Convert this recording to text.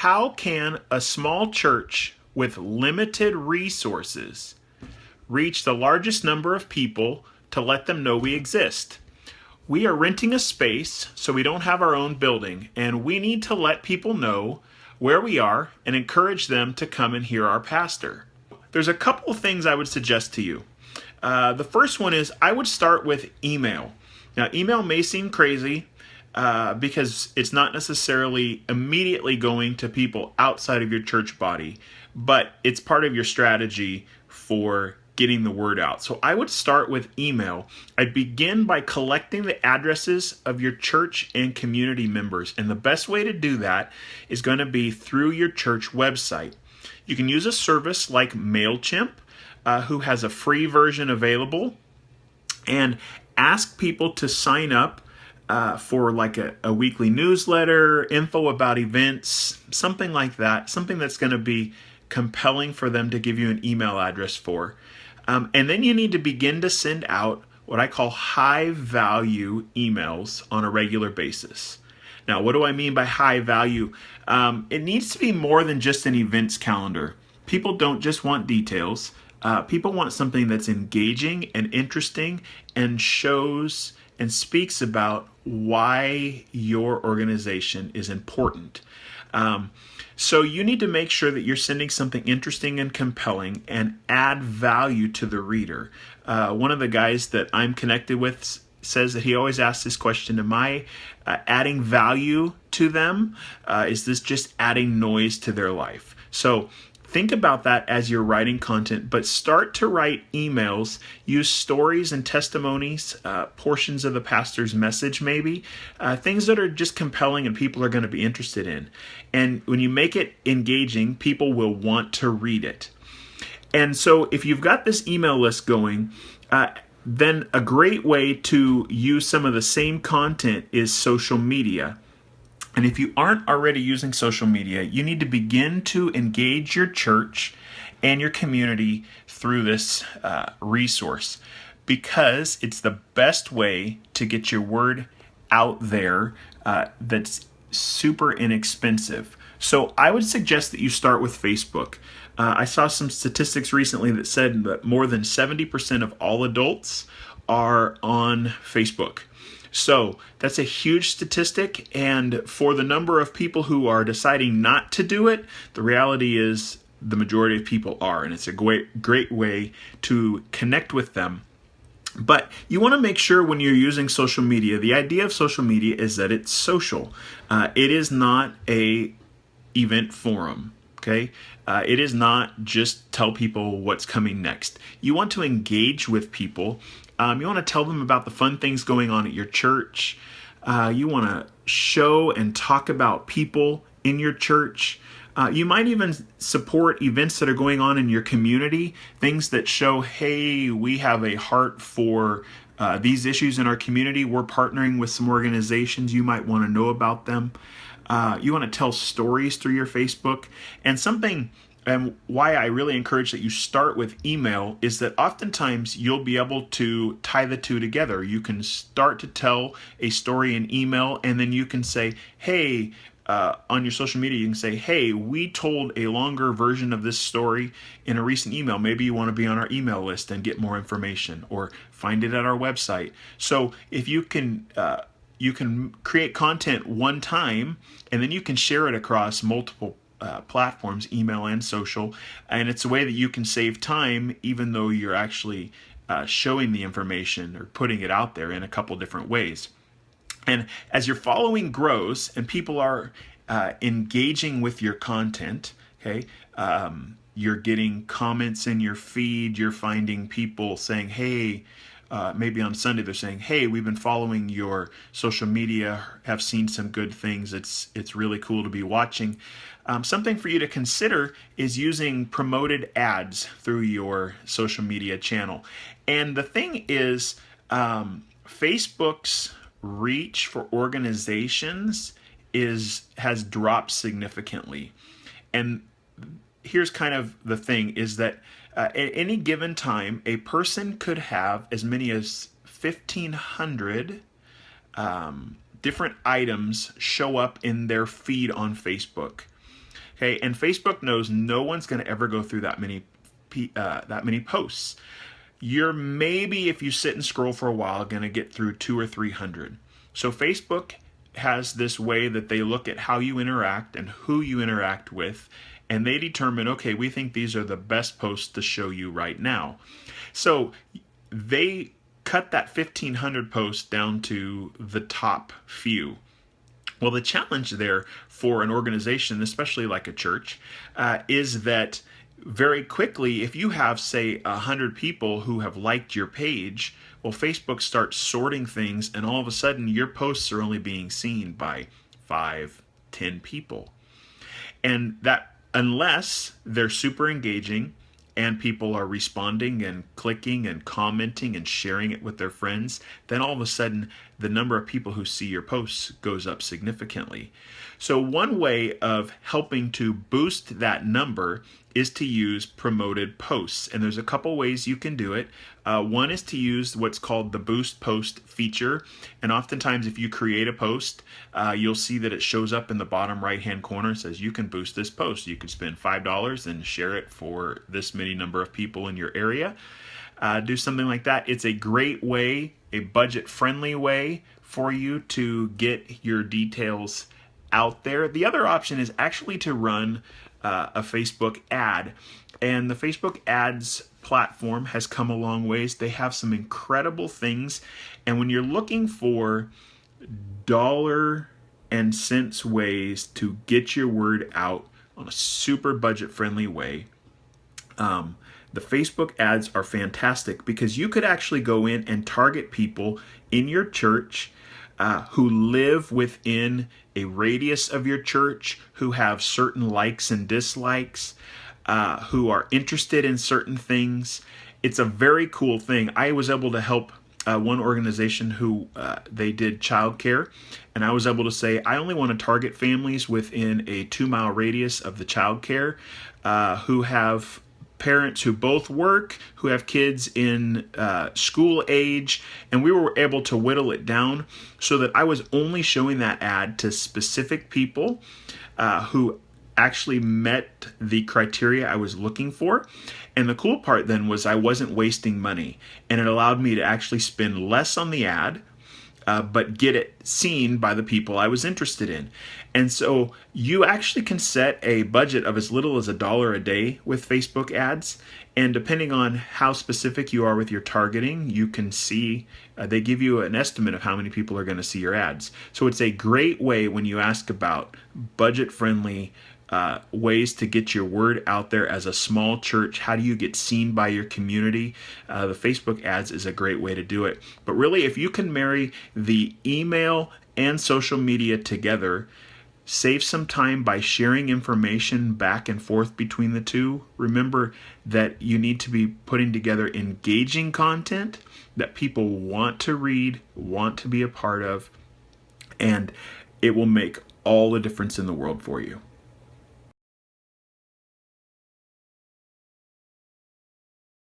how can a small church with limited resources reach the largest number of people to let them know we exist? We are renting a space, so we don't have our own building, and we need to let people know where we are and encourage them to come and hear our pastor. There's a couple of things I would suggest to you. The first one is I would start with email. Now, email may seem crazy because it's not necessarily immediately going to people outside of your church body, but it's part of your strategy for getting the word out. So I would start with email. I'd begin by collecting the addresses of your church and community members. And the best way to do that is going to be through your church website. You can use a service like MailChimp, who has a free version available, and ask people to sign up for like a weekly newsletter, info about events, something like that, something that's going to be compelling for them to give you an email address for. And then you need to begin to send out what I call high value emails on a regular basis. Now, what do I mean by high value? It needs to be more than just an events calendar. People don't just want details. People want something that's engaging and interesting and shows and speaks about why your organization is important. So you need to make sure that you're sending something interesting and compelling and add value to the reader. One of the guys that I'm connected with says that he always asks this question: am I adding value to them? Is this just adding noise to their life? So think about that as you're writing content, but start to write emails. Use stories and testimonies, portions of the pastor's message maybe, things that are just compelling and people are going to be interested in. And when you make it engaging, people will want to read it. And so if you've got this email list going, then a great way to use some of the same content is social media. And if you aren't already using social media, you need to begin to engage your church and your community through this resource, because it's the best way to get your word out there that's super inexpensive. So I would suggest that you start with Facebook. I saw some statistics recently that said that more than 70% of all adults are on Facebook. So that's a huge statistic, and for the number of people who are deciding not to do it, the reality is the majority of people are, and it's a great way to connect with them. But you want to make sure when you're using social media, the idea of social media is that it's social. It is not a event forum. Okay, it is not just tell people what's coming next. You want to engage with people. You want to tell them about the fun things going on at your church. You want to show and talk about people in your church. You might even support events that are going on in your community, things that show, hey, we have a heart for these issues in our community. We're partnering with some organizations. You might want to know about them. You want to tell stories through your Facebook. And why I really encourage that you start with email is that oftentimes you'll be able to tie the two together. You can start to tell a story in email, and then you can say, hey, on your social media, you can say, hey, we told a longer version of this story in a recent email. Maybe you want to be on our email list and get more information, or find it at our website. So if you can create content one time, and then you can share it across multiple platforms, email and social, and it's a way that you can save time even though you're actually showing the information or putting it out there in a couple different ways. And as your following grows and people are engaging with your content, okay, you're getting comments in your feed, you're finding people saying, hey, maybe on Sunday they're saying, hey, we've been following your social media, have seen some good things, it's really cool to be watching. Something for you to consider is using promoted ads through your social media channel. And the thing is, Facebook's reach for organizations has dropped significantly. And here's kind of the thing, is that at any given time, a person could have as many as 1,500 different items show up in their feed on Facebook. Okay, and Facebook knows no one's going to ever go through that many posts. You're maybe, if you sit and scroll for a while, going to get through 200 or 300. So Facebook has this way that they look at how you interact and who you interact with, and they determine, okay, we think these are the best posts to show you right now. So they cut that 1,500 posts down to the top few. Well, the challenge there for an organization, especially like a church, is that very quickly, if you have, say, 100 people who have liked your page, well, Facebook starts sorting things, and all of a sudden your posts are only being seen by 5, 10 people. And that, unless they're super engaging and people are responding and clicking and commenting and sharing it with their friends, then all of a sudden the number of people who see your posts goes up significantly. So one way of helping to boost that number is to use promoted posts. And there's a couple ways you can do it. One is to use what's called the boost post feature. And oftentimes if you create a post, you'll see that it shows up in the bottom right hand corner. It says you can boost this post. You can spend $5 and share it for this many number of people in your area. Do something like that. It's a great way, a budget friendly way for you to get your details out there. The other option is actually to run a Facebook ad, and the Facebook ads platform has come a long ways. They have some incredible things, and when you're looking for dollar and cents ways to get your word out on a super budget friendly way, the Facebook ads are fantastic because you could actually go in and target people in your church who live within a radius of your church, who have certain likes and dislikes, who are interested in certain things. It's a very cool thing. I was able to help one organization who they did childcare, and I was able to say, I only want to target families within a 2-mile radius of the childcare who have parents who both work, who have kids in school age, and we were able to whittle it down so that I was only showing that ad to specific people who actually met the criteria I was looking for. And the cool part then was I wasn't wasting money, and it allowed me to actually spend less on the ad, but get it seen by the people I was interested in. And so you actually can set a budget of as little as $1 a day with Facebook ads. And depending on how specific you are with your targeting, you can see, they give you an estimate of how many people are going to see your ads. So it's a great way when you ask about budget-friendly ways to get your word out there as a small church. How do you get seen by your community? The Facebook ads is a great way to do it. But really, if you can marry the email and social media together, save some time by sharing information back and forth between the two. Remember that you need to be putting together engaging content that people want to read, want to be a part of, and it will make all the difference in the world for you.